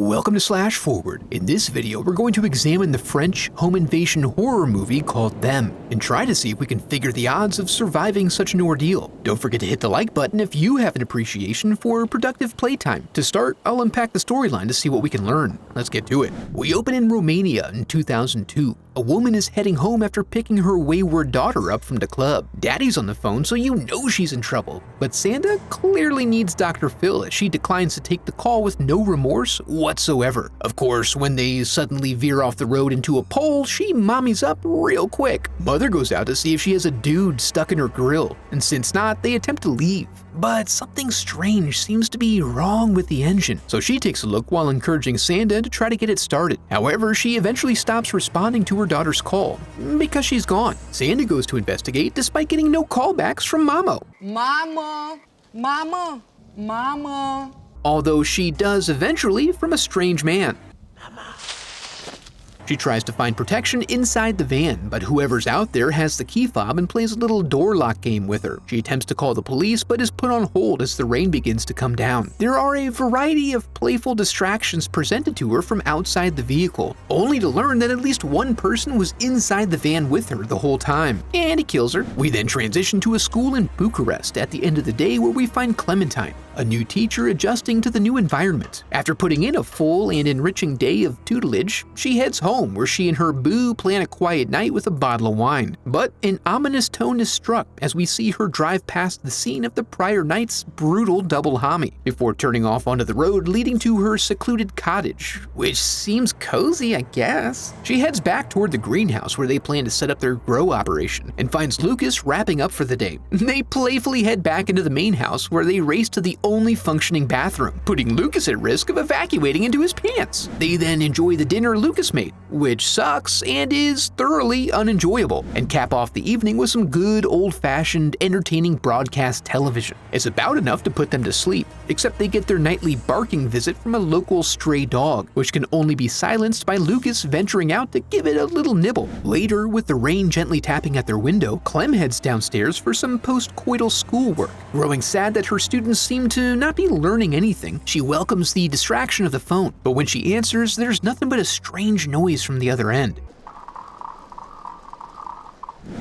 Welcome to Slash Forward. In this video, we're going to examine the French home invasion horror movie called Them, and try to see if we can figure the odds of surviving such an ordeal. Don't forget to hit the like button if you have an appreciation for productive playtime. To start, I'll unpack the storyline to see what we can learn. Let's get to it. We open in Romania in 2002. A woman is heading home after picking her wayward daughter up from the club. Daddy's on the phone, so you know she's in trouble. But Santa clearly needs Dr. Phil as she declines to take the call with no remorse whatsoever. Of course, when they suddenly veer off the road into a pole, she mommies up real quick. Mother goes out to see if she has a dude stuck in her grill, and since not, they attempt to leave. But something strange seems to be wrong with the engine, so she takes a look while encouraging Santa to try to get it started. However, she eventually stops responding to her daughter's call, because she's gone. Santa goes to investigate despite getting no callbacks from Mamo. Mama. Although she does eventually from a strange man. She tries to find protection inside the van, but whoever's out there has the key fob and plays a little door lock game with her. She attempts to call the police, but is put on hold as the rain begins to come down. There are a variety of playful distractions presented to her from outside the vehicle, only to learn that at least one person was inside the van with her the whole time, and he kills her. We then transition to a school in Bucharest at the end of the day where we find Clementine, a new teacher adjusting to the new environment. After putting in a full and enriching day of tutelage, she heads home where she and her boo plan a quiet night with a bottle of wine. But an ominous tone is struck as we see her drive past the scene of the prior night's brutal double homie, before turning off onto the road leading to her secluded cottage, which seems cozy, I guess. She heads back toward the greenhouse where they plan to set up their grow operation and finds Lucas wrapping up for the day. They playfully head back into the main house where they race to the only functioning bathroom, putting Lucas at risk of evacuating into his pants. They then enjoy the dinner Lucas made, which sucks and is thoroughly unenjoyable, and cap off the evening with some good old-fashioned entertaining broadcast television. It's about enough to put them to sleep, except they get their nightly barking visit from a local stray dog, which can only be silenced by Lucas venturing out to give it a little nibble. Later, with the rain gently tapping at their window, Clem heads downstairs for some post-coital schoolwork. Growing sad that her students seem to not be learning anything, she welcomes the distraction of the phone, but when she answers, there's nothing but a strange noise from the other end.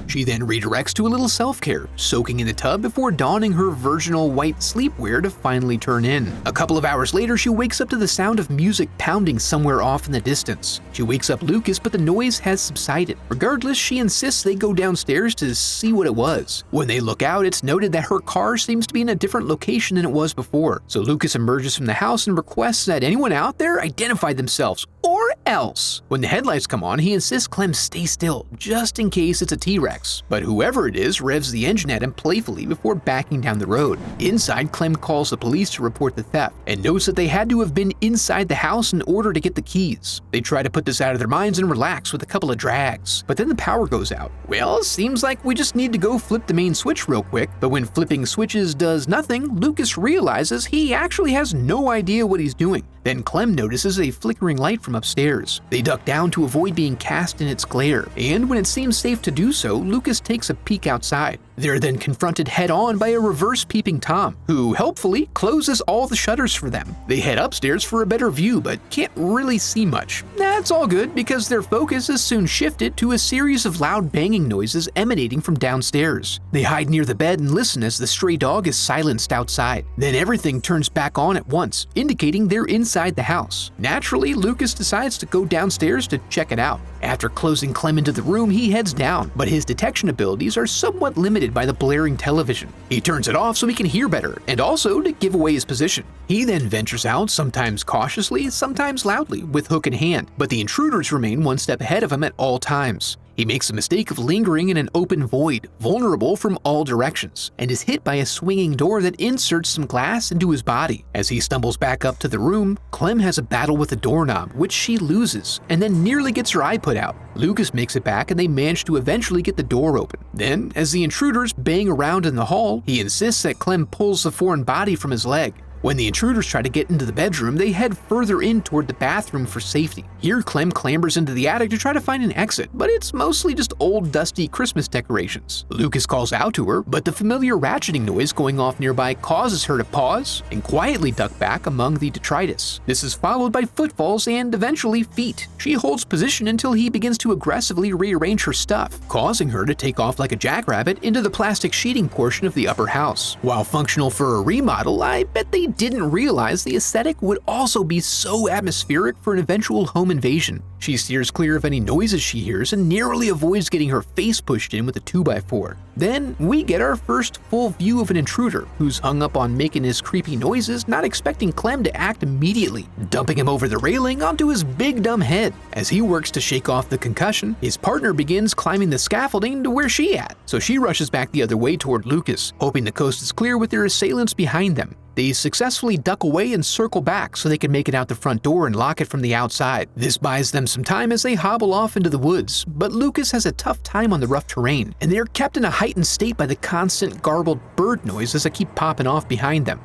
She then redirects to a little self-care, soaking in the tub before donning her virginal white sleepwear to finally turn in. A couple of hours later, she wakes up to the sound of music pounding somewhere off in the distance. She wakes up Lucas, but the noise has subsided. Regardless, she insists they go downstairs to see what it was. When they look out, it's noted that her car seems to be in a different location than it was before. So Lucas emerges from the house and requests that anyone out there identify themselves, or else. When the headlights come on, he insists Clem stay still, just in case it's a T-Rex. But whoever it is revs the engine at him playfully before backing down the road. Inside, Clem calls the police to report the theft, and notes that they had to have been inside the house in order to get the keys. They try to put this out of their minds and relax with a couple of drags, but then the power goes out. Well, seems like we just need to go flip the main switch real quick, but when flipping switches does nothing, Lucas realizes he actually has no idea what he's doing. Then Clem notices a flickering light from upstairs. They duck down to avoid being cast in its glare, and when it seems safe to do so, Lucas takes a peek outside. They're then confronted head-on by a reverse-peeping Tom, who helpfully closes all the shutters for them. They head upstairs for a better view, but can't really see much. That's all good, because their focus is soon shifted to a series of loud banging noises emanating from downstairs. They hide near the bed and listen as the stray dog is silenced outside. Then everything turns back on at once, indicating they're inside the house. Naturally, Lucas decides to go downstairs to check it out. After closing Clem into the room, he heads down, but his detection abilities are somewhat limited by the blaring television. He turns it off so he can hear better, and also to give away his position. He then ventures out, sometimes cautiously, sometimes loudly, with hook in hand, but the intruders remain one step ahead of him at all times. He makes the mistake of lingering in an open void, vulnerable from all directions, and is hit by a swinging door that inserts some glass into his body. As he stumbles back up to the room, Clem has a battle with the doorknob, which she loses, and then nearly gets her eye put out. Lucas makes it back and they manage to eventually get the door open. Then, as the intruders bang around in the hall, he insists that Clem pulls the foreign body from his leg. When the intruders try to get into the bedroom, they head further in toward the bathroom for safety. Here, Clem clambers into the attic to try to find an exit, but it's mostly just old, dusty Christmas decorations. Lucas calls out to her, but the familiar ratcheting noise going off nearby causes her to pause and quietly duck back among the detritus. This is followed by footfalls and eventually feet. She holds position until he begins to aggressively rearrange her stuff, causing her to take off like a jackrabbit into the plastic sheeting portion of the upper house. While functional for a remodel, I bet they didn't realize the aesthetic would also be so atmospheric for an eventual home invasion. She steers clear of any noises she hears and narrowly avoids getting her face pushed in with a 2x4. Then we get our first full view of an intruder who's hung up on making his creepy noises, not expecting Clem to act immediately, dumping him over the railing onto his big dumb head. As he works to shake off the concussion, his partner begins climbing the scaffolding to where she at, so she rushes back the other way toward Lucas, hoping the coast is clear with their assailants behind them. They successfully duck away and circle back so they can make it out the front door and lock it from the outside. This buys them some time as they hobble off into the woods, but Lucas has a tough time on the rough terrain, and they're kept in a heightened state by the constant garbled bird noises that keep popping off behind them.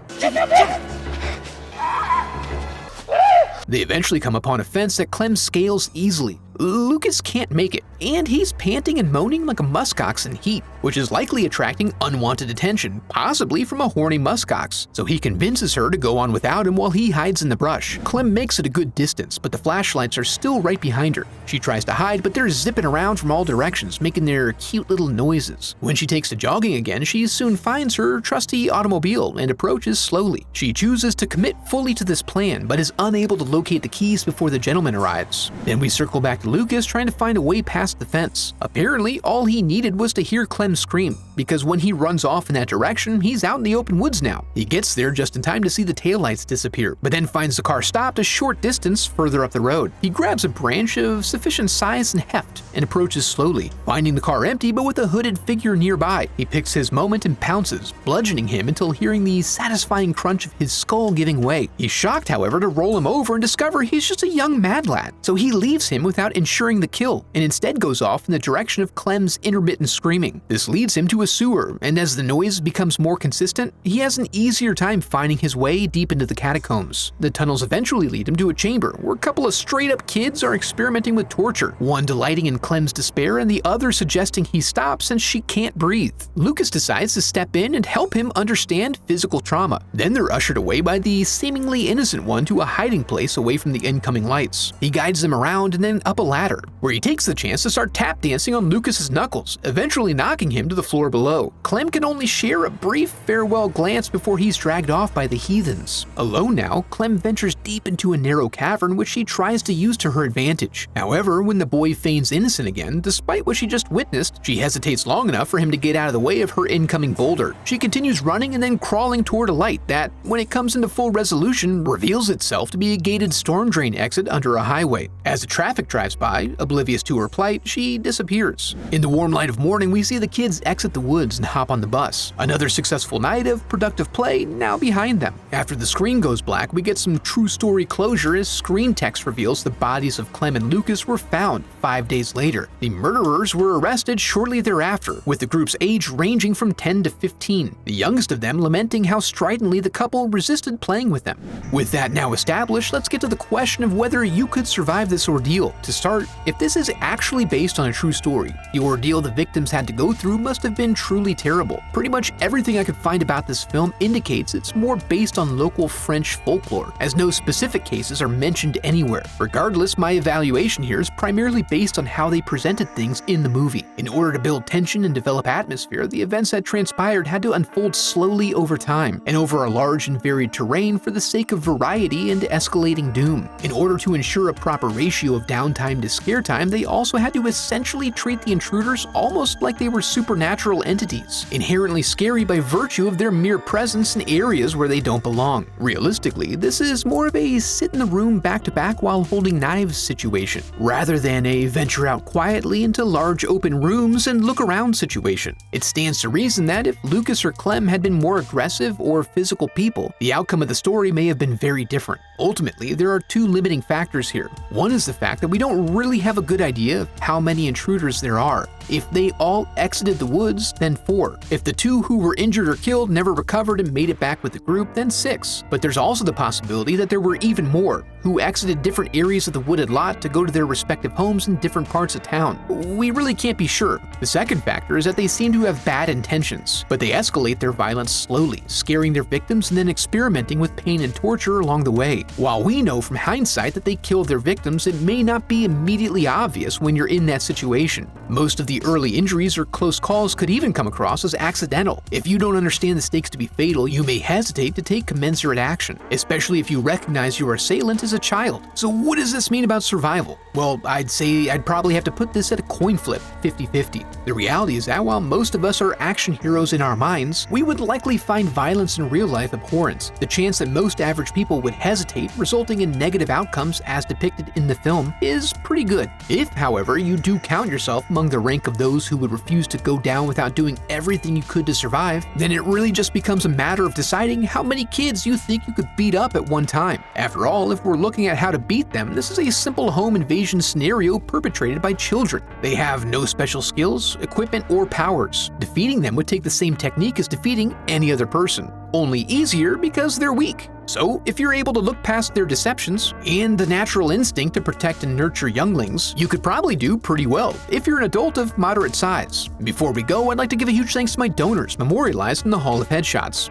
They eventually come upon a fence that Clem scales easily. Lucas can't make it, and he's panting and moaning like a muskox in heat, which is likely attracting unwanted attention, possibly from a horny muskox, so he convinces her to go on without him while he hides in the brush. Clem makes it a good distance, but the flashlights are still right behind her. She tries to hide, but they're zipping around from all directions, making their cute little noises. When she takes to jogging again, she soon finds her trusty automobile and approaches slowly. She chooses to commit fully to this plan, but is unable to locate the keys before the gentleman arrives. Then we circle back to Lucas trying to find a way past the fence. Apparently, all he needed was to hear Clem scream, because when he runs off in that direction, he's out in the open woods now. He gets there just in time to see the taillights disappear, but then finds the car stopped a short distance further up the road. He grabs a branch of sufficient size and heft and approaches slowly, finding the car empty but with a hooded figure nearby. He picks his moment and pounces, bludgeoning him until hearing the satisfying crunch of his skull giving way. He's shocked, however, to roll him over and discover he's just a young mad lad, so he leaves him without ensuring the kill and instead goes off in the direction of Clem's intermittent screaming. This leads him to a sewer, and as the noise becomes more consistent, he has an easier time finding his way deep into the catacombs. The tunnels eventually lead him to a chamber where a couple of straight-up kids are experimenting with torture, one delighting in Clem's despair and the other suggesting he stop since she can't breathe. Lucas decides to step in and help him understand physical trauma. Then they're ushered away by the seemingly innocent one to a hiding place away from the incoming lights. He guides them around and then up a ladder, where he takes the chance to start tap dancing on Lucas's knuckles, eventually knocking him to the floor below. Clem can only share a brief farewell glance before he's dragged off by the heathens. Alone now, Clem ventures deep into a narrow cavern which she tries to use to her advantage. However, when the boy feigns innocent again, despite what she just witnessed, she hesitates long enough for him to get out of the way of her incoming boulder. She continues running and then crawling toward a light that, when it comes into full resolution, reveals itself to be a gated storm drain exit under a highway. As the traffic drives by, oblivious to her plight, she disappears. In the warm light of morning, we see the kids exit the woods and hop on the bus. Another successful night of productive play now behind them. After the screen goes black, we get some true story closure as screen text reveals the bodies of Clem and Lucas were found 5 days later. The murderers were arrested shortly thereafter, with the group's age ranging from 10 to 15, the youngest of them lamenting how stridently the couple resisted playing with them. With that now established, let's get to the question of whether you could survive this ordeal. To start, if this is actually based on a true story, the ordeal the victims had to go through must have been truly terrible. Pretty much everything I could find about this film indicates it's more based on local French folklore, as no specific cases are mentioned anywhere. Regardless, my evaluation here is primarily based on how they presented things in the movie. In order to build tension and develop atmosphere, the events that transpired had to unfold slowly over time, and over a large and varied terrain for the sake of variety and escalating doom. In order to ensure a proper ratio of downtime to scare time, they also had to essentially treat the intruders almost like they were supernatural entities, inherently scary by virtue of their mere presence in areas where they don't belong. Realistically, this is more of a sit in the room back to back while holding knives situation, rather than a venture out quietly into large open rooms and look around situation. It stands to reason that if Lucas or Clem had been more aggressive or physical people, the outcome of the story may have been very different. Ultimately, there are two limiting factors here. One is the fact that we don't really have a good idea of how many intruders there are. If they all exited the woods, then 4. If the 2 who were injured or killed never recovered and made it back with the group, then 6. But there's also the possibility that there were even more, who exited different areas of the wooded lot to go to their respective homes in different parts of town. We really can't be sure. The second factor is that they seem to have bad intentions, but they escalate their violence slowly, scaring their victims and then experimenting with pain and torture along the way. While we know from hindsight that they killed their victims, it may not be immediately obvious when you're in that situation. Most of the early injuries or close calls could even come across as accidental. If you don't understand the stakes to be fatal, you may hesitate to take commensurate action, especially if you recognize your assailant as a child. So what does this mean about survival? Well, I'd say I'd probably have to put this at a coin flip, 50-50. The reality is that while most of us are action heroes in our minds, we would likely find violence in real life abhorrent. The chance that most average people would hesitate, resulting in negative outcomes as depicted in the film, is pretty good. If, however, you do count yourself among the rank of those who would refuse to go down without doing everything you could to survive, then it really just becomes a matter of deciding how many kids you think you could beat up at one time. After all, if we're looking at how to beat them, this is a simple home invasion scenario perpetrated by children. They have no special skills, equipment, or powers. Defeating them would take the same technique as defeating any other person, only easier because they're weak. So, if you're able to look past their deceptions and the natural instinct to protect and nurture younglings, you could probably do pretty well if you're an adult of moderate size. Before we go, I'd like to give a huge thanks to my donors memorialized in the Hall of Headshots.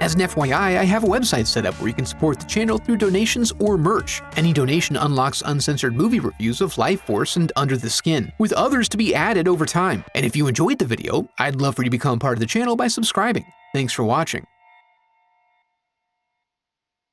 As an FYI, I have a website set up where you can support the channel through donations or merch. Any donation unlocks uncensored movie reviews of Life Force and Under the Skin, with others to be added over time. And if you enjoyed the video, I'd love for you to become part of the channel by subscribing. Thanks for watching.